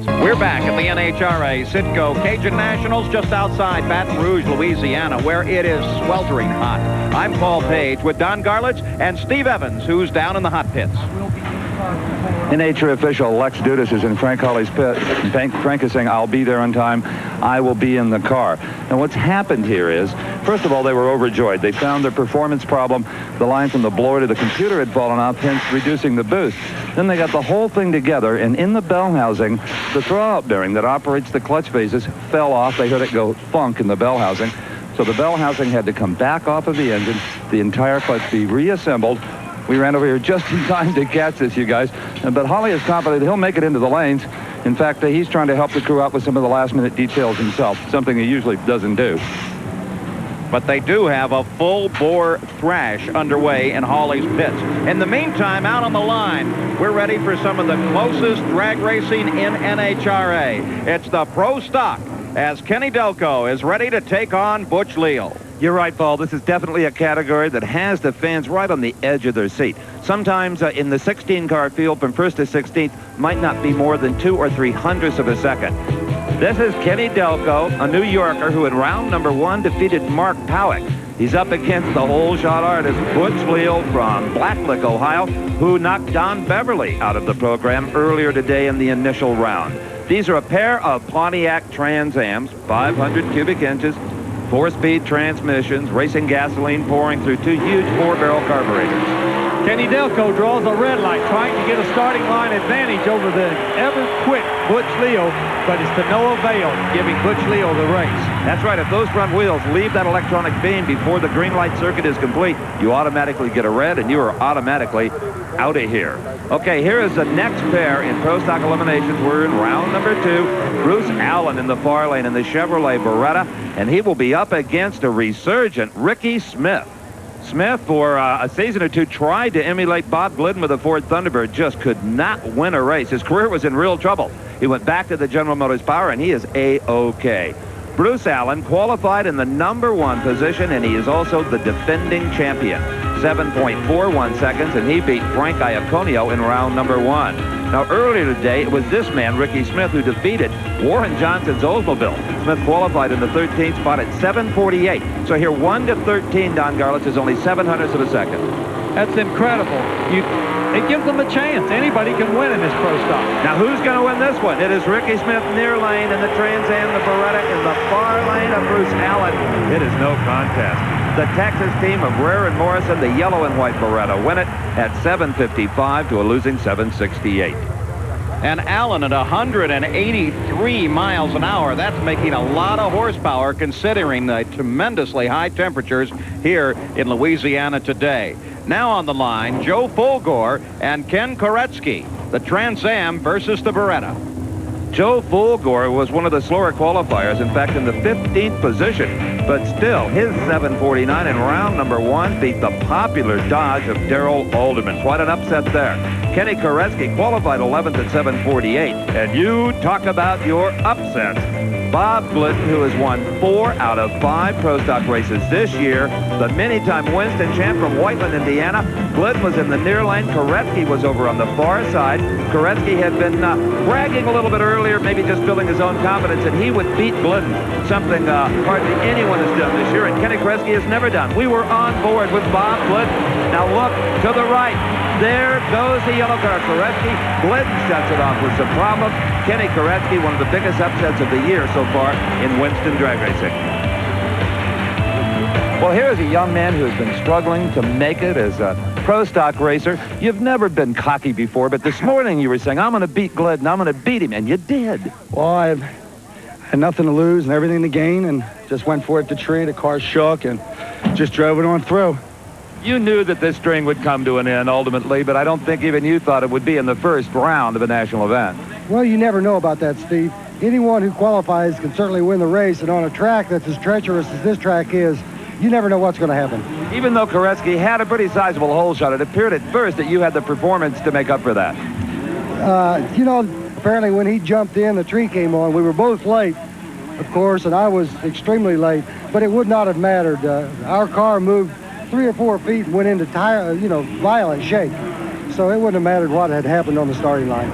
We're back at the NHRA Citgo Cajun Nationals just outside Baton Rouge, Louisiana, where it is sweltering hot. I'm Paul Page with Don Garlitz and Steve Evans, who's down in the hot pits. NHRA official Lex Dudas is in Frank Hawley's pit. Frank is saying, I'll be there on time. I will be in the car. And what's happened here is, first of all, they were overjoyed. They found their performance problem. The line from the blower to the computer had fallen off, hence reducing the boost. Then they got the whole thing together, and in the bell housing, the throwout bearing that operates the clutch phases fell off. They heard it go funk in the bell housing. So the bell housing had to come back off of the engine, the entire clutch be reassembled. We ran over here just in time to catch this, you guys. But Hawley is confident he'll make it into the lanes. In fact, he's trying to help the crew out with some of the last-minute details himself, something he usually doesn't do. But they do have a full-bore thrash underway in Hawley's pits. In the meantime, out on the line, we're ready for some of the closest drag racing in NHRA. It's the Pro Stock, as Kenny Delco is ready to take on Butch Leal. You're right, Paul. This is definitely a category that has the fans right on the edge of their seat. Sometimes in the 16-car field from 1st to 16th might not be more than 2 or 3/100ths of a second. This is Kenny Delco, a New Yorker who in round number 1 defeated Mark Powick. He's up against the whole shot artist Butch Leal from Blacklick, Ohio, who knocked Don Beverly out of the program earlier today in the initial round. These are a pair of Pontiac Trans Ams, 500 cubic inches, 4-speed transmissions, racing gasoline pouring through 2 huge 4-barrel carburetors. Kenny Delco draws a red light, trying to get a starting line advantage over the ever-quick Butch Leal, but it's to no avail, giving Butch Leal the race. That's right. If those front wheels leave that electronic beam before the green light circuit is complete, you automatically get a red, and you are automatically out of here. Okay, here is the next pair in Pro Stock eliminations. We're in round number 2. Bruce Allen in the far lane in the Chevrolet Beretta, and he will be up against a resurgent Ricky Smith. Smith, for a season or 2, tried to emulate Bob Glidden with a Ford Thunderbird, just could not win a race. His career was in real trouble. He went back to the General Motors Power, and he is A-OK. Bruce Allen qualified in the number 1 position, and he is also the defending champion. 7.41 seconds, and he beat Frank Iaconio in round number 1. Now, earlier today, it was this man, Ricky Smith, who defeated Warren Johnson's Oldsmobile. Smith qualified in the 13th spot at 7:48. So here, 1 to 13, Don Garlitz, is only 7/100ths of a second. That's incredible. It gives them a chance. Anybody can win in this Pro Stock. Now, who's going to win this one? It is Ricky Smith near lane in the Trans Am, the Beretta in the far lane of Bruce Allen. It is no contest. The Texas team of Rare and Morrison, the yellow and white Beretta, win it at 7:55 to a losing 7:68. And Allen at 183 miles an hour. That's making a lot of horsepower considering the tremendously high temperatures here in Louisiana today. Now on the line, Joe Fulgore and Ken Koretsky, the Trans Am versus the Beretta. Joe Fulgore was one of the slower qualifiers, in fact, in the 15th position. But still, his 7:49 in round number 1 beat the popular Dodge of Darrell Alderman. Quite an upset there. Kenny Koretsky qualified 11th at 7:48. And you talk about your upsets. Bob Glidden, who has won 4 out of 5 Pro Stock races this year, the many-time Winston champ from Whiteland, Indiana. Glidden was in the near lane. Koretsky was over on the far side. Koretsky had been bragging a little bit earlier, maybe just building his own confidence, that he would beat Glidden, something hardly anyone has done this year, and Kenny Koretsky has never done. We were on board with Bob Glidden. Now look to the right. There goes the yellow car. Koretsky. Glidden shuts it off with some problems. Kenny Koretsky, one of the biggest upsets of the year so far in Winston drag racing. Well, here's a young man who has been struggling to make it as a Pro Stock racer. You've never been cocky before, but this morning you were saying, I'm going to beat Glidden, I'm going to beat him, and you did. Well, I had nothing to lose and everything to gain, and just went for it to tree. The car shook and just drove it on through. You knew that this string would come to an end ultimately, but I don't think even you thought it would be in the first round of a national event. Well, you never know about that, Steve. Anyone who qualifies can certainly win the race, and on a track that's as treacherous as this track is, you never know what's going to happen. Even though Koretsky had a pretty sizable hole shot, it appeared at first that you had the performance to make up for that. You know, apparently when he jumped in, the tree came on. We were both late, of course, and I was extremely late, but it would not have mattered. Our car moved 3 or 4 feet and went into violent shake. So it wouldn't have mattered what had happened on the starting line.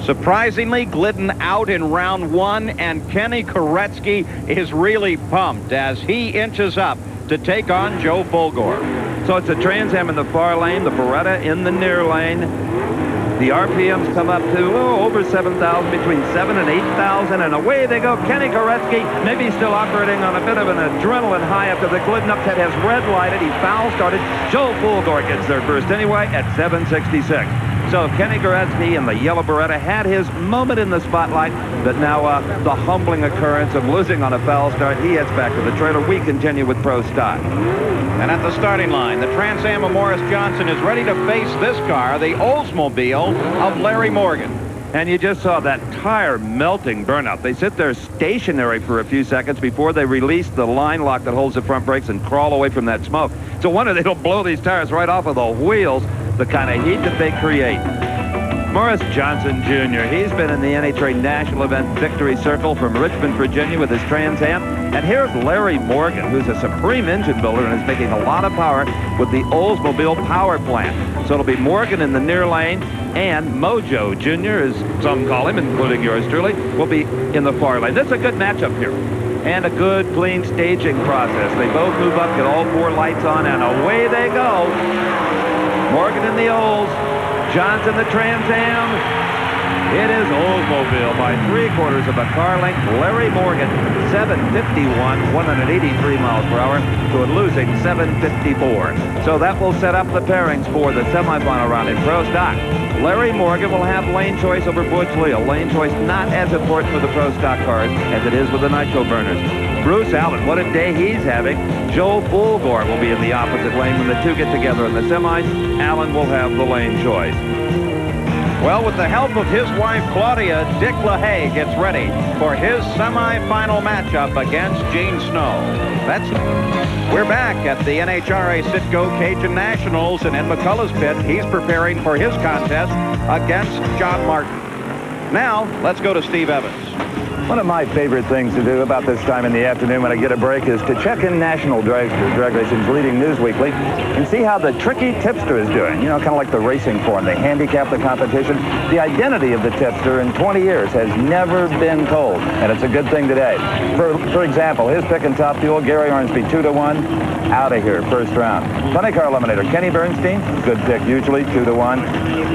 Surprisingly, Glidden out in round 1, and Kenny Koretsky is really pumped as he inches up to take on Joe Fulgore. So it's a Trans Am in the far lane, the Beretta in the near lane. The RPMs come up to over 7,000, between 7,000 and 8,000, and away they go. Kenny Koretsky, maybe still operating on a bit of an adrenaline high after the Glidden upset has red lighted. He foul started. Joe Fulgore gets there first anyway at 766. So Kenny Koretsky in the yellow Beretta had his moment in the spotlight, but now the humbling occurrence of losing on a foul start. He heads back to the trailer. We continue with Pro Stock. And at the starting line, the Trans Am of Morris Johnson is ready to face this car, the Oldsmobile of Larry Morgan. And you just saw that tire melting burnout. They sit there stationary for a few seconds before they release the line lock that holds the front brakes and crawl away from that smoke. So wonder they don't blow these tires right off of the wheels, the kind of heat that they create. Morris Johnson Jr., he's been in the NHRA National Event Victory Circle from Richmond, Virginia with his Trans Am. And here's Larry Morgan, who's a supreme engine builder and is making a lot of power with the Oldsmobile power plant. So it'll be Morgan in the near lane, and Mojo Jr., as some call him, including yours truly, will be in the far lane. This is a good matchup here. And a good, clean staging process. They both move up, get all 4 lights on, and away they go. Morgan in the Olds, Johnson the Trans Am. It is Oldsmobile by 3/4 of a car length. Larry Morgan, 751, 183 miles per hour to a losing 754. So that will set up the pairings for the semifinal round in Pro Stock. Larry Morgan will have lane choice over Butch Leo. Lane choice not as important for the Pro Stock cars as it is with the nitro burners. Bruce Allen, what a day he's having. Joe Fulgore will be in the opposite lane when the two get together in the semis. Allen will have the lane choice. Well, with the help of his wife, Claudia, Dick LaHaye gets ready for his semifinal matchup against Gene Snow. We're back at the NHRA Citgo Cajun Nationals, and in McCullough's pit, he's preparing for his contest against John Martin. Now, let's go to Steve Evans. One of my favorite things to do about this time in the afternoon when I get a break is to check in National Drag Racing's leading news weekly and see how the tricky tipster is doing. You know, kind of like the racing form. They handicap the competition. The identity of the tipster in 20 years has never been told, and it's a good thing today. For example, his pick and top fuel, Gary Ormsby, 2-1, out of here, first round. Funny car eliminator, Kenny Bernstein, good pick usually, 2-1,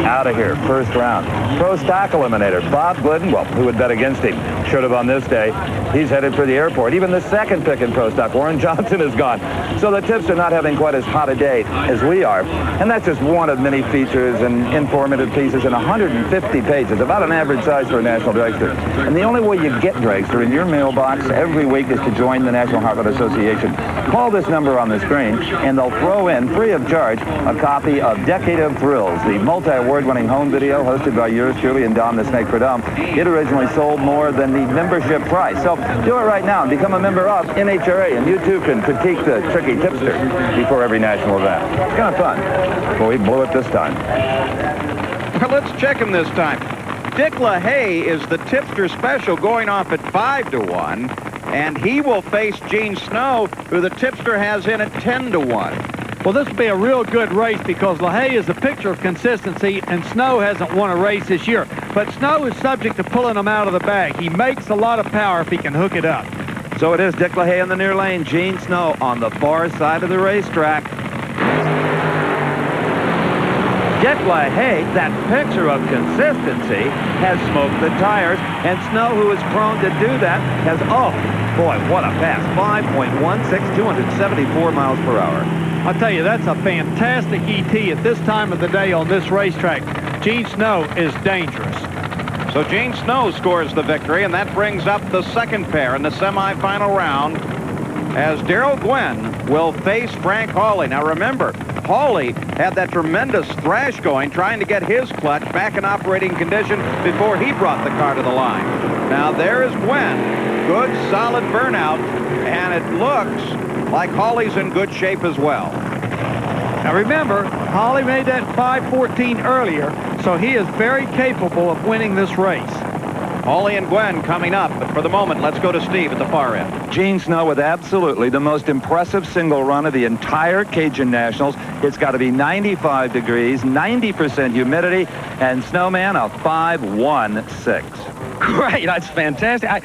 out of here, first round. Pro Stock eliminator, Bob Glidden, well, who would bet against him? Should have on this day. He's headed for the airport. Even the second pick in Pro Stock, Warren Johnson, is gone. So the tips are not having quite as hot a day as we are. And that's just one of many features and informative pieces in 150 pages, about an average size for a National Dragster. And the only way you get Dragster in your mailbox every week is to join the National Heartland Association. Call this number on the screen, and they'll throw in, free of charge, a copy of Decade of Thrills, the multi-award-winning home video hosted by yours truly and Dom the Snake Perdome. It originally sold more than the membership price. So do it right now and become a member of NHRA, and you too can critique the tricky tipster before every national event. It's kind of fun. Well, we blew it this time. Well, let's check him this time. Dick LaHaye is the tipster special, going off at 5-1, and he will face Gene Snow, who the tipster has in at 10-1. Well, this will be a real good race because LaHaye is a picture of consistency, and Snow hasn't won a race this year. But Snow is subject to pulling him out of the bag. He makes a lot of power if he can hook it up. So it is Dick LaHaye in the near lane, Gene Snow on the far side of the racetrack. Dick LaHaye, that picture of consistency, has smoked the tires, and Snow, who is prone to do that, has, oh, boy, what a pass. 5.16, 274 miles per hour. I'll tell you, that's a fantastic ET at this time of the day on this racetrack. Gene Snow is dangerous. So Gene Snow scores the victory, and that brings up the second pair in the semifinal round as Darrell Gwynn will face Frank Hawley. Now remember, Hawley had that tremendous thrash going, trying to get his clutch back in operating condition before he brought the car to the line. Now there is Gwynn. Good, solid burnout, and it looks like Hawley's in good shape as well. Now remember, Hawley made that 5:14 earlier, so he is very capable of winning this race. Hawley and Gwen coming up, but for the moment, let's go to Steve at the far end. Gene Snow with absolutely the most impressive single run of the entire Cajun Nationals. It's got to be 95 degrees, 90% humidity, and Snowman a 5.16. Great, that's fantastic.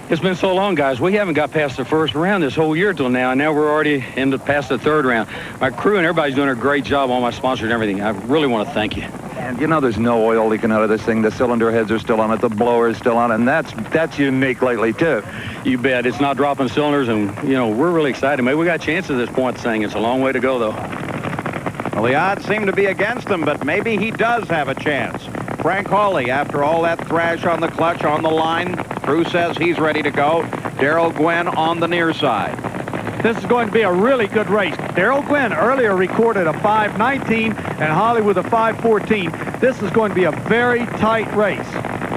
It's been so long, guys. We haven't got past the first round this whole year till now, and now we're already past the third round. My crew and everybody's doing a great job, all my sponsors and everything. I really want to thank you. And you know there's no oil leaking out of this thing. The cylinder heads are still on it. The blower is still on it, and that's unique lately, too. You bet. It's not dropping cylinders, and, you know, we're really excited. Maybe we got a chance at this point thing. It's a long way to go, though. Well, the odds seem to be against him, but maybe he does have a chance. Frank Hawley, after all that thrash on the clutch, on the line, crew says he's ready to go. Darrell Gwynn on the near side. This is going to be a really good race. Darrell Gwynn earlier recorded a 5.19 and Hawley with a 5.14. This is going to be a very tight race.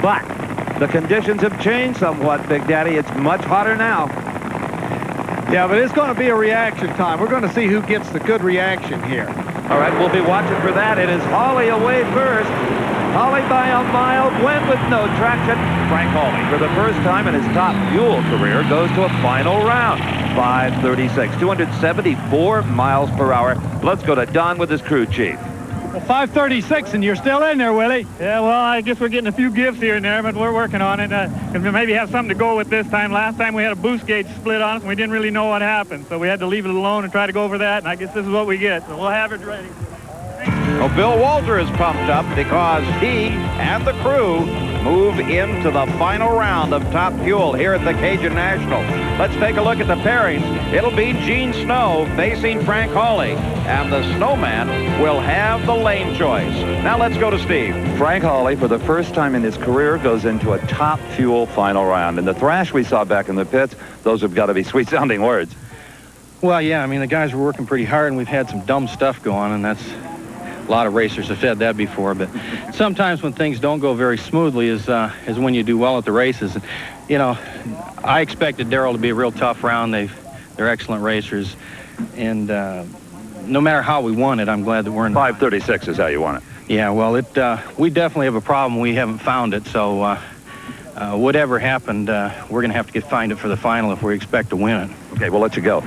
But the conditions have changed somewhat, Big Daddy. It's much hotter now. Yeah, but it's going to be a reaction time. We're going to see who gets the good reaction here. All right, we'll be watching for that. It is Hawley away first. Hawley by a mile, Gwen with no traction. Frank Hawley, for the first time in his top fuel career, goes to a final round. 5.36, 274 miles per hour. Let's go to Don with his crew chief. Well, 5.36, and you're still in there, Willie. Yeah, well, I guess we're getting a few gifts here and there, but we're working on it. And we maybe have something to go with this time. Last time we had a boost gauge split on us, and we didn't really know what happened. So we had to leave it alone and try to go over that, and I guess this is what we get. So we'll have it ready. Well, Bill Walter is pumped up because he and the crew move into the final round of top fuel here at the Cajun National. Let's take a look at the pairings. It'll be Gene Snow facing Frank Hawley, and the Snowman will have the lane choice. Now let's go to Steve. Frank Hawley, for the first time in his career, goes into a top fuel final round. And the thrash we saw back in the pits, those have got to be sweet-sounding words. Well, yeah, I mean, the guys were working pretty hard, and we've had some dumb stuff go on, and that's... A lot of racers have said that before, but sometimes when things don't go very smoothly is when you do well at the races. You know, I expected Darrell to be a real tough round. They're excellent racers, and no matter how we won it, I'm glad that we're in 5.36 is how you want it. Yeah, well, we definitely have a problem. We haven't found it, so whatever happened, we're going to have to find it for the final if we expect to win it. Okay, we'll let you go.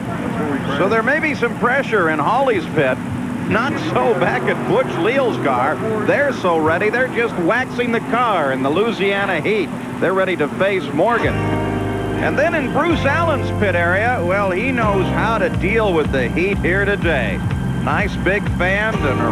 So there may be some pressure in Hawley's pit. Not so back at Butch Leal's car. They're so ready, they're just waxing the car in the Louisiana heat. They're ready to face Morgan. And then in Bruce Allen's pit area, well, he knows how to deal with the heat here today. Nice big fan and a